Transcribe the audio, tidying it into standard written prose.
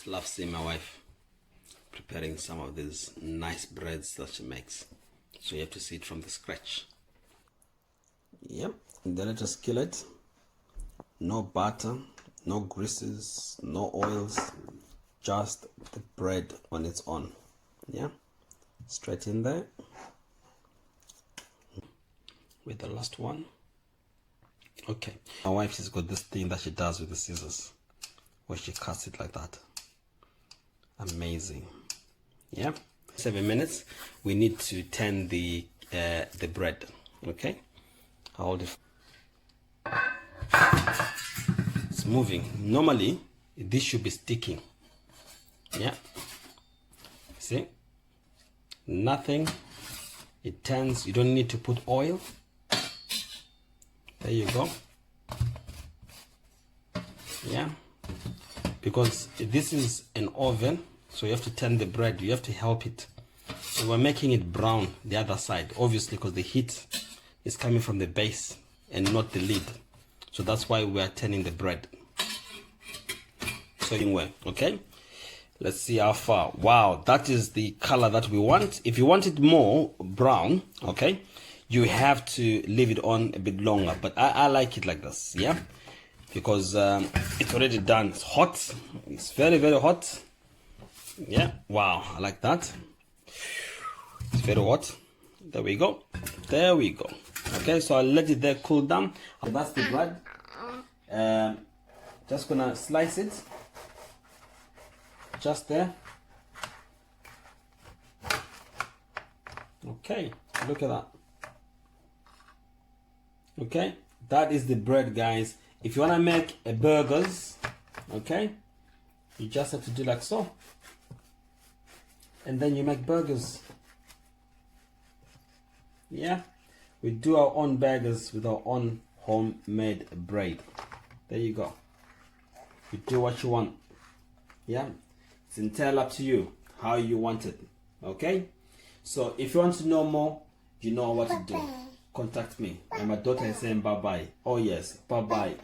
just love seeing my wife preparing some of these nice breads that she makes. So you have to see it from the scratch. Yep, in the little skillet, no butter, no greases, no oils, just the bread on its own. Yeah, straight in there with the last one. Okay, my wife, she's got this thing that she does with the scissors where she cuts it like that. Amazing. Yeah, 7 minutes. We need to turn the bread. Okay, I'll hold it. It's moving. Normally this should be sticking. Yeah, see, nothing. It turns. You don't need to put oil. There you go. Yeah, because this is an oven, so you have to turn the bread. You have to help it. So we're making it brown the other side, obviously, because the heat is coming from the base and not the lid. So that's why we are turning the bread. So anyway, okay, let's see how far. Wow, that is the color that we want. If you want it more brown, okay, you have to leave it on a bit longer, but I like it like this. Yeah, because it's already done. It's hot. It's very, very hot. Yeah, wow, I like that. It's very hot. There we go. There we go. Okay, so I'll let it there cool down. And that's the bread. Just gonna slice it. Just there. Okay, look at that. Okay, that is the bread, guys. If you want to make a burgers, okay, you just have to do like so, and then you make burgers. Yeah, we do our own burgers with our own homemade bread. There you go. You do what you want. Yeah, it's entirely up to you how you want it. Okay, so if you want to know more, you know what to do. Contact me. And my daughter is saying bye bye. Oh yes, bye bye.